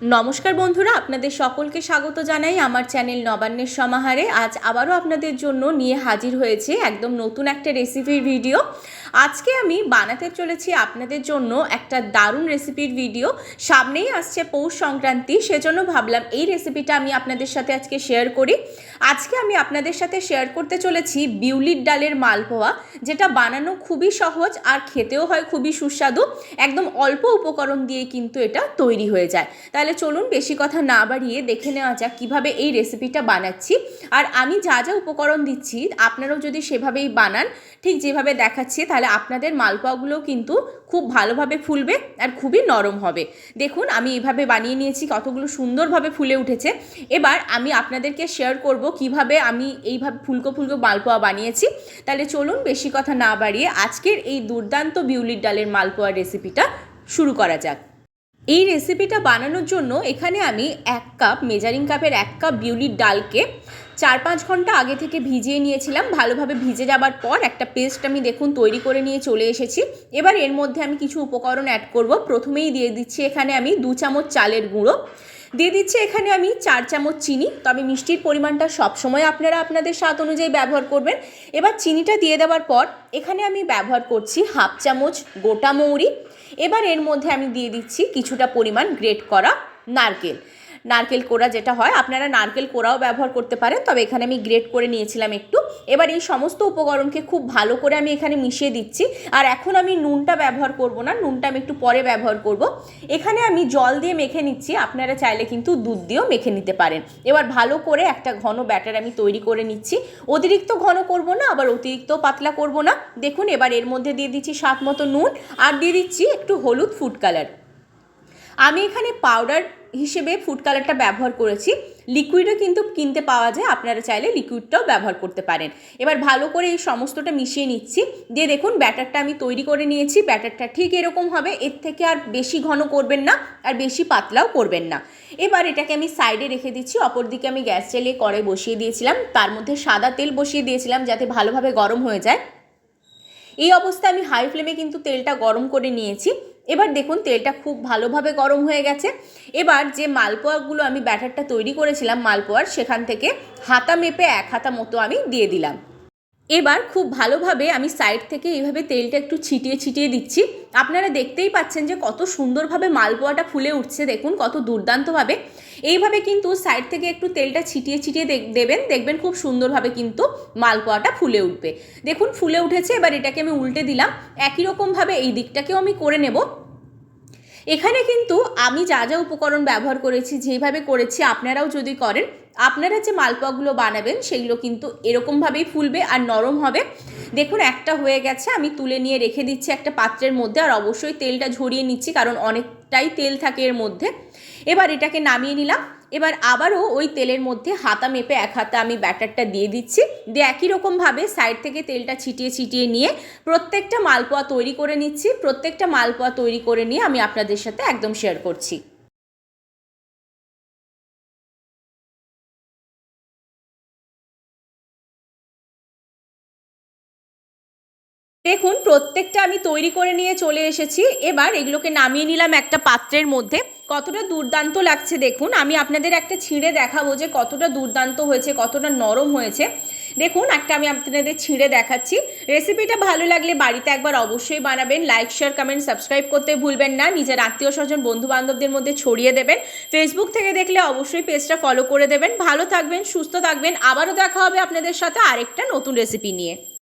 নমস্কার বন্ধুরা, আপনাদের সকলকে স্বাগত জানাই আমার চ্যানেল নবান্নের সমাহারে। আজ আবারও আপনাদের জন্য নিয়ে হাজির হয়েছে একদম নতুন একটা রেসিপির ভিডিও। আজকে আমি বানাতে চলেছি আপনাদের জন্য একটা দারুণ রেসিপির ভিডিও। সামনেই আসছে পৌষ সংক্রান্তি, সেজন্য ভাবলাম এই রেসিপিটা আমি আপনাদের সাথে আজকে শেয়ার করি। আজকে আমি আপনাদের সাথে শেয়ার করতে চলেছি বিউলির ডালের মালপোয়া, যেটা বানানো খুবই সহজ আর খেতেও হয় খুবই সুস্বাদু। একদম অল্প উপকরণ দিয়ে কিন্তু এটা তৈরি হয়ে যায়। তাহলে চলুন বেশি কথা না বাড়িয়ে দেখে নেওয়া যাক কীভাবে এই রেসিপিটা বানাচ্ছি। আর আমি যা যা উপকরণ দিচ্ছি আপনারাও যদি সেভাবেই বানান, ঠিক যেভাবে দেখাচ্ছি, তাহলে আপনাদের মালপোয়াগুলো কিন্তু খুব ভালোভাবে ফুলবে আর খুবই নরম হবে। দেখুন আমি এইভাবে বানিয়ে নিয়েছি, কতগুলো সুন্দরভাবে ফুলে উঠেছে। এবার আমি আপনাদেরকে শেয়ার করব কিভাবে আমি এইভাবে ফুলকো ফুলকো মালপোয়া বানিয়েছি। তাহলে চলুন বেশি কথা না বাড়িয়ে আজকের এই দুর্দান্ত বিউলির ডালের মালপোয়া রেসিপিটা শুরু করা যাক। এই রেসিপিটা বানানোর জন্য এখানে আমি 1 কাপ মেজারিং কাপের 1 কাপ বিউলির ডালকে 4-5 ঘন্টা আগে থেকে ভিজিয়ে নিয়েছিলাম। ভালোভাবে ভিজে যাবার পর একটা পেস্ট আমি দেখুন তৈরি করে নিয়ে চলে এসেছি। এবার এর মধ্যে আমি কিছু উপকরণ অ্যাড করব। প্রথমেই দিয়ে দিচ্ছি এখানে আমি 2 চামচ চালের গুঁড়ো, দিয়ে দিচ্ছি এখানে আমি 4 চামচ চিনি। তবে মিষ্টির পরিমাণটা সবসময় আপনারা আপনাদের স্বাদ অনুযায়ী ব্যবহার করবেন। এবার চিনিটা দিয়ে দেওয়ার পর এখানে আমি ব্যবহার করছি 1/2 চামচ গোটা মৌরি। এবার এর মধ্যে আমি দিয়ে দিচ্ছি কিছুটা পরিমাণ গ্রেট করা নারকেল কোড়া, যেটা হয় আপনারা নারকেল কোড়াও ব্যবহার করতে পারেন, তবে এখানে আমি গ্রেট করে নিয়েছিলাম একটু। এবার এই সমস্ত উপকরণকে খুব ভালো করে আমি এখানে মিশিয়ে দিচ্ছি। আর এখন আমি নুনটা ব্যবহার করব না, নুনটা আমি একটু পরে ব্যবহার করব। এখানে আমি জল দিয়ে মেখে নিচ্ছি, আপনারা চাইলে কিন্তু দুধ দিয়েও মেখে নিতে পারেন। এবার ভালো করে একটা ঘন ব্যাটার আমি তৈরি করে নিচ্ছি। অতিরিক্ত ঘন করব না, আবার অতিরিক্ত পাতলা করব না। দেখুন এবার এর মধ্যে দিয়ে দিচ্ছি স্বাদ মতো নুন, আর দিয়ে দিচ্ছি একটু হলুদ ফুড কালার। আমি এখানে পাউডার হিসেবে ফুড কালারটা ব্যবহার করেছি, লিকুইডও কিন্তু কিনতে পাওয়া যায়, আপনারা চাইলে লিকুইডটাও ব্যবহার করতে পারেন। এবার ভালো করে এই সমস্তটা মিশিয়ে নিচ্ছি। দিয়ে দেখুন ব্যাটারটা আমি তৈরি করে নিয়েছি। ব্যাটারটা ঠিক এরকম হবে, এর থেকে আর বেশি ঘন করবেন না আর বেশি পাতলাও করবেন না। এবার এটাকে আমি সাইডে রেখে দিচ্ছি। অপরদিকে আমি গ্যাস জ্বালিয়ে কড়াই বসিয়ে দিয়েছিলাম, তার মধ্যে সাদা তেল বসিয়ে দিয়েছিলাম যাতে ভালোভাবে গরম হয়ে যায়। এই অবস্থায় আমি হাই ফ্লেমে কিন্তু তেলটা গরম করে নিয়েছি। এবার দেখুন তেলটা খুব ভালোভাবে গরম হয়ে গেছে। এবার যে মালপোয়াগুলো আমি ব্যাটারটা তৈরি করেছিলাম মালপোয়ার, সেখান থেকে হাতা মেপে 1 হাতা মতো আমি দিয়ে দিলাম। এবার খুব ভালোভাবে আমি সাইড থেকে এইভাবে তেলটা একটু ছিটিয়ে ছিটিয়ে দিচ্ছি। আপনারা দেখতেই পাচ্ছেন যে কত সুন্দরভাবে মালপোয়াটা ফুলে উঠছে, দেখুন কত দুর্দান্তভাবে। এইভাবে কিন্তু সাইড থেকে একটু তেলটা ছিটিয়ে ছিটিয়ে দেবেন, দেখবেন খুব সুন্দরভাবে কিন্তু মালপোয়াটা ফুলে উঠবে। দেখুন ফুলে উঠেছে। এবার এটাকে আমি উল্টে দিলাম। একই রকমভাবে এই দিকটাকেও আমি করে নেব। এখানে কিন্তু আমি যা যা উপকরণ ব্যবহার করেছি, যেভাবে করেছি আপনারাও যদি করেন, আপনারা যে মালপোয়াগুলো বানাবেন সেগুলো কিন্তু এরকমভাবেই ফুলবে আর নরম হবে। দেখুন একটা হয়ে গেছে, আমি তুলে নিয়ে রেখে দিচ্ছি একটা পাত্রের মধ্যে। আর অবশ্যই তেলটা ঝরিয়ে নিচ্ছি, কারণ অনেকটাই তেল থাকে এর মধ্যে। এবার এটাকে নামিয়ে নিলাম। এবার আবারও ওই তেলের মধ্যে হাতা মেপে 1 হাতা আমি ব্যাটারটা দিয়ে দিচ্ছি। দিয়ে একই রকমভাবে সাইড থেকে তেলটা ছিটিয়ে ছিটিয়ে নিয়ে প্রত্যেকটা মালপোয়া তৈরি করে নিচ্ছি। প্রত্যেকটা মালপোয়া তৈরি করে নিয়ে আমি আপনাদের সাথে একদম শেয়ার করছি। দেখুন প্রত্যেকটা আমি তৈরি করে নিয়ে চলে এসেছি। এবার এগুলোকে নামিয়ে নিলাম একটা পাত্রের মধ্যে। কতটা দুর্দান্ত লাগছে দেখুন। আমি আপনাদের একটা ছিঁড়ে দেখাবো যে কতটা দুর্দান্ত হয়েছে, কতটা নরম হয়েছে। দেখুন একটা আমি আপনাদের ছিঁড়ে দেখাচ্ছি। রেসিপিটা ভালো লাগলে বাড়িতে একবার অবশ্যই বানাবেন। লাইক, শেয়ার, কমেন্ট, সাবস্ক্রাইব করতে ভুলবেন না। নিজের আত্মীয় স্বজন, বন্ধু বান্ধবদের মধ্যে ছড়িয়ে দেবেন। ফেসবুক থেকে দেখলে অবশ্যই পেজটা ফলো করে দেবেন। ভালো থাকবেন, সুস্থ থাকবেন। আবারও দেখা হবে আপনাদের সাথে আরেকটা নতুন রেসিপি নিয়ে।